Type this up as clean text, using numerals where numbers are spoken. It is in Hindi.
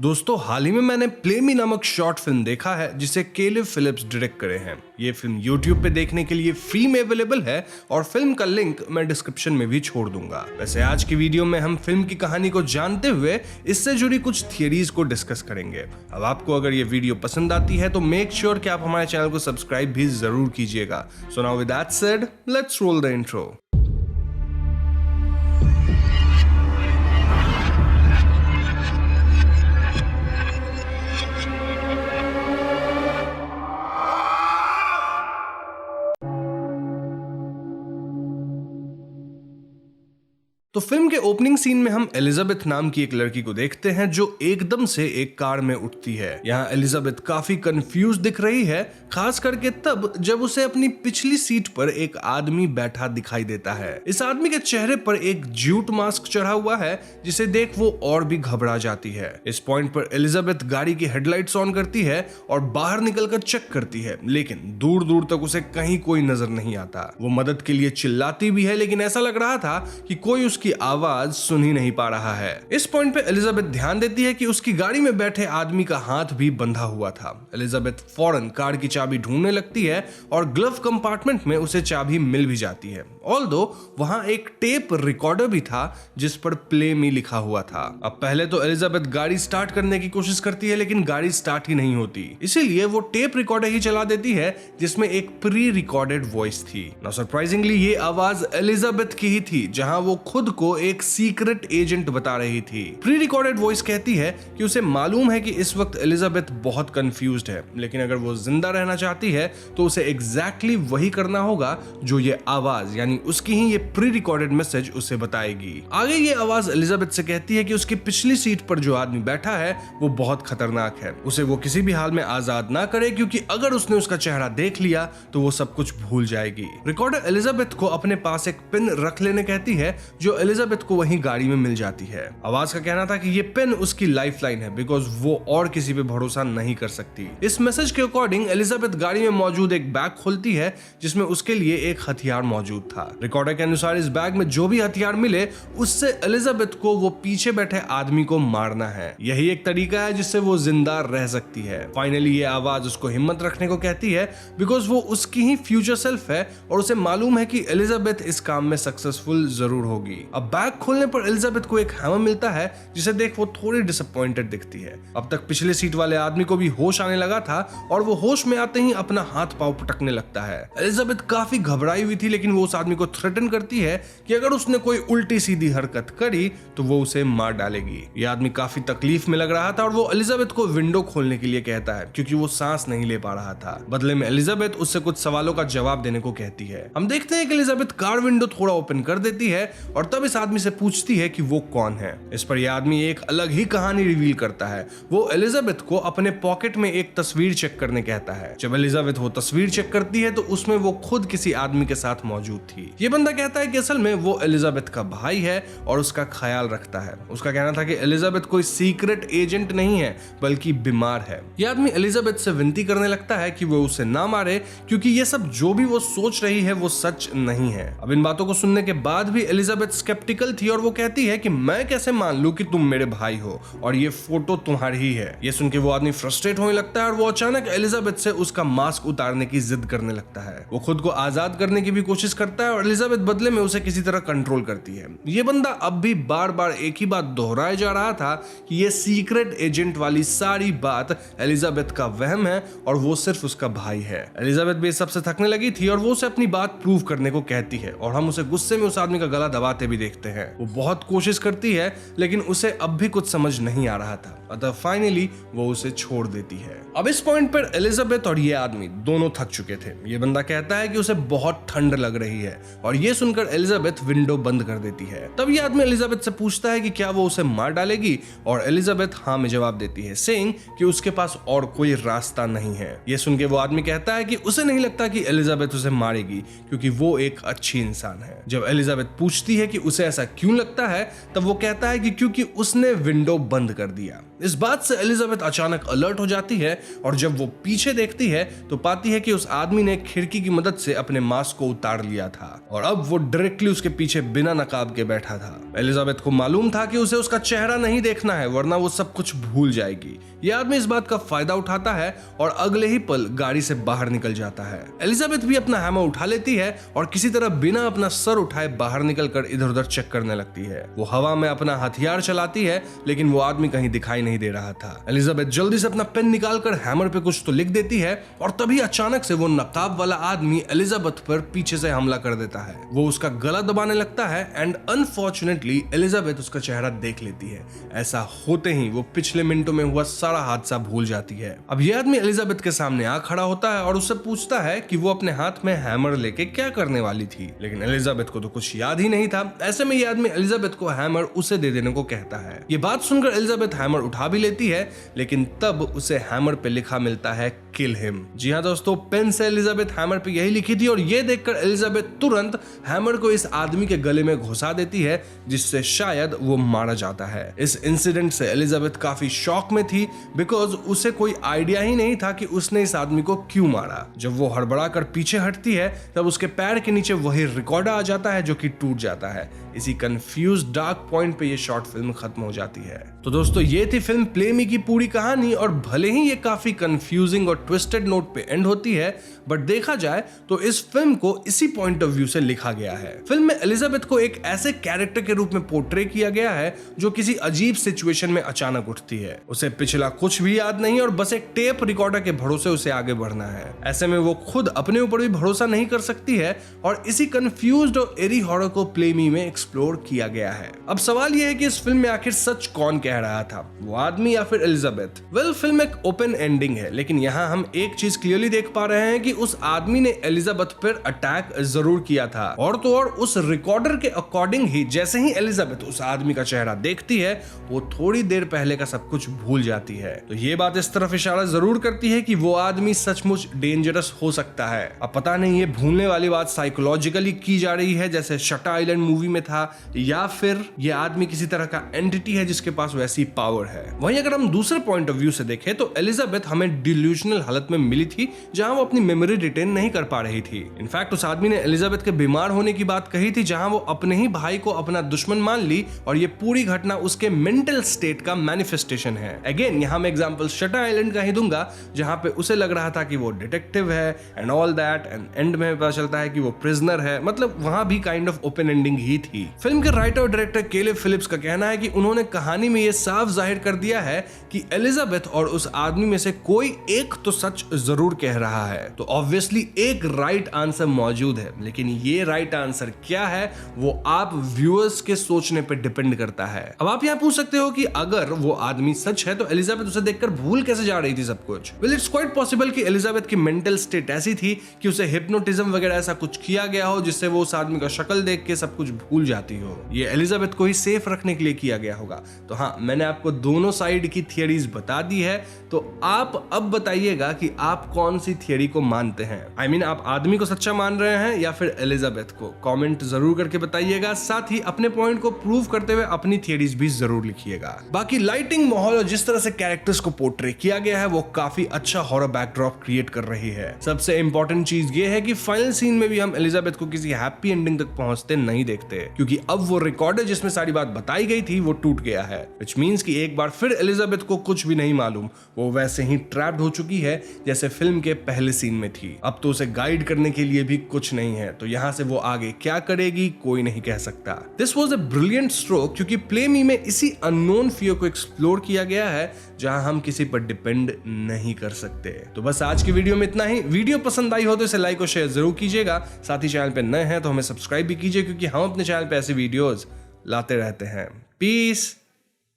दोस्तों हाल ही में मैंने प्ले मी नामक शॉर्ट फिल्म देखा है जिसे केलिव फिलिप्स डायरेक्ट करे हैं। ये फिल्म YouTube पे देखने के लिए फ्री में अवेलेबल है और फिल्म का लिंक मैं डिस्क्रिप्शन में भी छोड़ दूंगा। वैसे आज की वीडियो में हम फिल्म की कहानी को जानते हुए इससे जुड़ी कुछ थियरीज को डिस्कस करेंगे। अब आपको अगर ये वीडियो पसंद आती है तो मेक श्योर कि आप हमारे चैनल को सब्सक्राइब भी जरूर कीजिएगा। So now with that said, let's roll the intro. तो फिल्म के ओपनिंग सीन में हम एलिजाबेथ नाम की एक लड़की को देखते हैं जो एकदम से एक कार में उठती है। यहाँ एलिजाबेथ काफी कंफ्यूज दिख रही है, खास करके तब जब उसे अपनी पिछली सीट पर एक आदमी बैठा दिखाई देता है। इस आदमी के चेहरे पर एक ज्यूट मास्क चढ़ा हुआ है जिसे देख वो और भी घबरा जाती है। इस पॉइंट पर एलिजाबेथ गाड़ी की हेडलाइट्स ऑन करती है और बाहर निकलकर चेक करती है, लेकिन दूर दूर तक उसे कहीं कोई नजर नहीं आता। वो मदद के लिए चिल्लाती भी है, लेकिन ऐसा लग रहा था कि कोई की आवाज सुन ही नहीं पा रहा है। इस पॉइंट पे एलिजाबेथ ध्यान देती है कि उसकी गाड़ी में बैठे आदमी का हाथ भी बंधा हुआ था। एलिजाबेथ फौरन कार की चाबी ढूंढने लगती है और ग्लव कंपार्टमेंट में उसे चाबी मिल भी जाती है। ऑल्दो वहां एक टेप रिकॉर्डर भी था जिस पर प्ले मी लिखा हुआ था। अब पहले तो एलिजाबेथ गाड़ी स्टार्ट करने की कोशिश करती है, लेकिन गाड़ी स्टार्ट ही नहीं होती। इसीलिए वो टेप रिकॉर्डर ही चला देती है जिसमें एक प्री रिकॉर्डेड वॉइस थी। नाउ सरप्राइजिंगली ये आवाज एलिजाबेथ की ही थी, जहां वो खुद को एक सीक्रेट एजेंट बता रही थी। प्री रिकॉर्डेड वॉइस कहती है कि उसे मालूम है कि इस वक्त एलिजाबेथ बहुत कंफ्यूज्ड है, लेकिन अगर वो जिंदा रहना चाहती है तो उसे एग्जैक्टली वही करना होगा जो ये आवाज यानी उसकी ही ये प्री रिकॉर्डेड मैसेज उसे बताएगी। आगे ये आवाज एलिजाबेथ से कहती है कि उसकी पिछली सीट पर जो आदमी बैठा है वो बहुत खतरनाक है, उसे वो किसी भी हाल में आजाद ना करे, क्योंकि अगर उसने उसका चेहरा देख लिया तो वो सब कुछ भूल जाएगी। रिकॉर्डर एलिजाबेथ को अपने पास एक पिन रख लेने कहती है जो एलिजाबेथ को वहीं गाड़ी में मिल जाती है। आवाज का कहना था कि ये पेन उसकी लाइफलाइन है, बिकॉज वो और किसी पे भरोसा नहीं कर सकती। इस मैसेज के अकॉर्डिंग एलिजाबेथ गाड़ी में मौजूद एक बैग खोलती है जिसमें उसके लिए एक हथियार मौजूद था। रिकॉर्डर के अनुसार इस बैग में जो भी हथियार मिले उससे एलिजाबेथ को वो पीछे बैठे आदमी को मारना है। यही एक तरीका है जिससे वो जिंदा रह सकती है। फाइनली ये आवाज उसको हिम्मत रखने को कहती है, बिकॉज वो उसकी ही फ्यूचर सेल्फ है और उसे मालूम है कि एलिजाबेथ इस काम में सक्सेसफुल जरूर होगी। अब बैग खोलने पर एलिजाबेथ को एक हैमर मिलता है जिसे देख वो थोड़ी डिसअपॉइंटेड दिखती है। अब तक पिछले सीट वाले आदमी को भी होश आने लगा था और वो होश में आते ही अपना हाथ पांव पटकने लगता है। एलिजाबेथ काफी घबराई हुई थी, लेकिन वो उस आदमी को थ्रेटन करती है कि अगर उसने कोई उल्टी सीधी हरकत करी तो वो उसे मार डालेगी। ये आदमी काफी तकलीफ में लग रहा था और वो एलिजाबेथ को विंडो खोलने के लिए कहता है क्योंकि वो सांस नहीं ले पा रहा था। बदले में एलिजाबेथ उससे कुछ सवालों का जवाब देने को कहती है। हम देखते हैं कि एलिजाबेथ कार विंडो थोड़ा ओपन कर देती है और तब इस आदमी से पूछती है कि वो कौन है। इस पर यह आदमी एक अलग ही कहानी रिवील करता है। वो एलिजाबेथ को अपने पॉकेट में एक तस्वीर चेक करने कहता है। जब एलिजाबेथ वो तस्वीर चेक करती है तो उसमें वो खुद किसी आदमी के साथ मौजूद थी। ये बंदा कहता है कि असल में वो एलिजाबेथ का भाई है और उसका ख्याल रखता है। उसका कहना था कि एलिजाबेथ कोई सीक्रेट एजेंट नहीं है बल्कि बीमार है। यह आदमी एलिजाबेथ से विनती करने लगता है कि वो उसे ना मारे, क्योंकि ये सब जो भी वो सोच रही है वो सच नहीं है। अब इन बातों को सुनने के बाद भी एलिजाबेथ स्केप्टिकल थी और वो कहती है कि मैं कैसे मान लूं कि तुम मेरे भाई हो और ये फोटो तुम्हारी ही है। ये सुन के वो आदमी फ्रस्ट्रेट होने लगता है और वो अचानक एलिजाबेथ से उसका मास्क उतारने की जिद करने लगता है। वो खुद को आजाद करने की भी कोशिश करता है और एलिजाबेथ बदले में उसे किसी तरह कंट्रोल करती है। ये बंदा अब भी बार बार एक ही बात दोहराए जा रहा था कि ये सीक्रेट एजेंट वाली सारी बात एलिजाबेथ का वहम है और वो सिर्फ उसका भाई है। एलिजाबेथ भी सबसे थकने लगी थी और वो उसे अपनी बात प्रूव करने को कहती है और हम उसे गुस्से में उस आदमी का गला दबाते भी देखते हैं। वो बहुत कोशिश करती है लेकिन उसे अब भी कुछ समझ नहीं आ रहा था, अतः फाइनली वो उसे छोड़ देती है। अब इस पॉइंट पर एलिजाबेथ और ये आदमी दोनों थक चुके थे। ये बंदा कहता है कि उसे बहुत ठंड लग रही है और ये सुनकर एलिजाबेथ विंडो बंद कर देती है। तब ये आदमी एलिजाबेथ से पूछता है कि क्या वो उसे मार डालेगी और एलिजाबेथ हाँ में जवाब देती है, सेइंग कि उसके पास और कोई रास्ता नहीं है। ये सुन के वो आदमी कहता है कि उसे नहीं लगता कि एलिजाबेथ उसे मारेगी क्योंकि वो एक अच्छी इंसान है। जब एलिजाबेथ पूछती है कि उसे ऐसा क्यों लगता है, तब वो कहता है कि क्योंकि उसने विंडो बंद कर दिया। इस बात से एलिजाबेथ अचानक अलर्ट हो जाती है और जब वो पीछे देखती है तो पाती है कि उस आदमी ने खिड़की की मदद से अपने मास्क को उतार लिया था और अब वो डायरेक्टली उसके पीछे बिना नकाब के बैठा था। एलिजाबेथ को मालूम था कि उसे उसका चेहरा नहीं देखना है वरना वो सब कुछ भूल जाएगी। यह आदमी इस बात का फायदा उठाता है और अगले ही पल गाड़ी से बाहर निकल जाता है। एलिजाबेथ भी अपना हैमर उठा लेती है और किसी तरह बिना अपना सर उठाए बाहर निकलकर इधर उधर चेक करने लगती है। वो हवा में अपना हथियार चलाती है लेकिन वो आदमी कहीं दिखाई नहीं दे रहा था। एलिजाबेथ जल्दी से अपना पेन निकालकर हैमर पे कुछ तो लिख देती है और तभी अचानक से वो नकाब वाला आदमी एलिजाबेथ पर पीछे से हमला कर देता है। वो उसका गला दबाने लगता है एंड अनफॉर्चुनेटली एलिजाबेथ उसका चेहरा देख लेती है। ऐसा होते ही वो पिछले मिनटों में हुआ सारा हादसा भूल जाती है। अब यह आदमी एलिजाबेथ के सामने आ खड़ा होता है और उससे पूछता है कि वो अपने हाथ में हैमर लेके क्या करने वाली थी, लेकिन एलिजाबेथ को तो कुछ याद ही नहीं था। ऐसे में यह आदमी एलिजाबेथ को हैमर उसे दे देने को कहता है। ये बात सुनकर एलिजाबेथ हैमर उठा भी लेती है लेकिन तब उसे हैमर पे लिखा मिलता है किल हिम। जी हाँ दोस्तों, पेन से एलिजाबेथ हैमर पे यही लिखी थी और ये देखकर एलिजाबेथ तुरंत हैमर को इस आदमी के गले में घुसा देती है जिससे शायद वो मारा जाता है। इस इंसिडेंट से एलिजाबेथ काफी शॉक में थी बिकॉज उसे कोई आइडिया ही नहीं था कि उसने इस आदमी को क्यों मारा। जब वो हड़बड़ा कर पीछे हटती है तब उसके पैर के नीचे वही रिकॉर्डर आ जाता है जो कि टूट जाता है। इसी कंफ्यूज डार्क पॉइंट पे ये शॉर्ट फिल्म खत्म हो जाती है। तो दोस्तों ये थी फिल्म प्ले मी की पूरी कहानी और भले ही ये काफी कंफ्यूजिंग और ट्विस्टेड नोट पे एंड होती है बट देखा जाए तो इस फिल्म को इसी पॉइंट ऑफ व्यू से लिखा गया है। फिल्म में एलिजाबेथ को एक ऐसे कैरेक्टर के रूप में पोर्ट्रे किया गया है जो किसी अजीब सिचुएशन में अचानक उठती है। उसे पिछला कुछ भी याद नहीं और बस एक टेप रिकॉर्डर के भरोसे उसे आगे बढ़ना है। ऐसे में वो खुद अपने ऊपर भी भरोसा नहीं कर सकती है और इसी कंफ्यूज्ड और एरी हॉरर को प्ले मी में एक्सप्लोर किया गया है। अब सवाल यह है कि इस फिल्म में आखिर सच कौन कह रहा था, वो आदमी या फिर एलिजाबेथ? वेल, फिल्म एक ओपन एंडिंग है लेकिन यहाँ हम एक चीज क्लियरली देख पा रहे हैं कि उस आदमी ने एलिजाबेथ पर अटैक जरूर किया था और तो और उस रिकॉर्डर के अकॉर्डिंग ही जैसे ही एलिजाबेथ उस आदमी का चेहरा देखती है वो थोड़ी देर पहले का सब कुछ भूल जाती है। तो ये बात इस तरफ इशारा जरूर करती है कि वो आदमी सचमुच डेंजरस हो सकता है। अब पता नहीं ये भूलने वाली बात साइकोलॉजिकली की जा रही है जैसे शटर आइलैंड मूवी में था या फिर ये आदमी किसी तरह का एंटिटी है जिसके पास वैसी पावर है। वहीं अगर हम दूसरे पॉइंट ऑफ व्यू से देखें तो एलिजाबेथ हमें डिल्यूशनल हालत में मिली थी जहां वो अपनी मेमोरी रिटेन नहीं कर पा रही थी। इनफैक्ट उस आदमी ने एलिजाबेथ के बीमार होने की बात कही थी जहां वो अपने ही भाई को अपना दुश्मन मान ली और ये पूरी घटना उसके मेंटल स्टेट का मैनिफेस्टेशन है। अगेन यहाँ मैं एग्जांपल शटर आइलैंड का ही दूंगा जहां पे उसे लग रहा था कि वो डिटेक्टिव है and all that and and में पता चलता है कि वो प्रिजनर है। मतलब वहां भी काइंड ऑफ ओपन एंडिंग ही थी। फिल्म के राइटर और डायरेक्टर केलेब फिलिप्स का कहना है कि उन्होंने कहानी में ये साफ जाहिर कर दिया है कि एलिजाबेथ और उस आदमी में से कोई एक तो सच जरूर कह रहा है। तो ऑब्वियसली एक राइट आंसर मौजूद है लेकिन ये राइट आंसर क्या है वो आप व्यूअर्स के सोचने पे डिपेंड करता है। अब आप यहाँ पूछ सकते हो कि अगर वो आदमी सच है तो एलिजाबेथ उसे देखकर भूल कैसे जा रही थी सब कुछ? वेल, इट्स क्वाइट पॉसिबल कि एलिजाबेथ की मेंटल स्टेट ऐसी थी कि उसे हिप्नोटिज्म वगैरह ऐसा कुछ किया गया हो जिससे वो उस आदमी का शक्ल देख के सब कुछ भूल जाती हो। ये एलिजाबेथ को ही सेफ रखने के लिए किया गया होगा। तो हाँ, मैंने आपको दोनों साइड की थियरीज बता दी है तो आप अब बताइएगा कि आप कौन सी थियरी को मानते हैं। I mean, आप आदमी को सच्चा मान रहे हैं या फिर एलिजाबेथ को? कमेंट जरूर करके बताइएगा। साथ ही अपने पॉइंट को प्रूव करते हुए अपनी थियरीज भी जरूर लिखिएगा। बाकी लाइटिंग, माहौल और जिस तरह से कैरेक्टर्स को पोर्ट्रे किया गया है वो काफी अच्छा हॉरर बैकड्रॉप क्रिएट कर रही है। सबसे इंपॉर्टेंट चीज ये है कि फाइनल सीन में भी हम एलिजाबेथ को किसी हैप्पी एंडिंग तक पहुंचते नहीं देखते क्योंकि अब वो रिकॉर्डर जिसमें सारी बात बताई गई थी वो टूट गया है। व्हिच मींस कि एक बार फिर एलिजाबेथ को कुछ भी नहीं मालूम, वो वैसे ही ट्रैप्ड हो चुकी है जैसे फिल्म के पहले सीन में थी। अब तो उसे गाइड करने के लिए भी कुछ नहीं है तो यहाँ से वो आगे क्या करेगी कोई नहीं कह सकता। This was a brilliant stroke क्योंकि प्ले मी में इसी अननोन फियर को एक्सप्लोर किया गया है जहां हम किसी पर डिपेंड नहीं कर सकते। तो बस आज की वीडियो में इतना ही। वीडियो पसंद आई हो तो इसे लाइक और शेयर जरूर कीजिएगा। साथ ही चैनल पे नए हैं तो हमें सब्सक्राइब भी कीजिए क्योंकि हम अपने चैनल पे ऐसे वीडियोस लाते रहते हैं। पीस।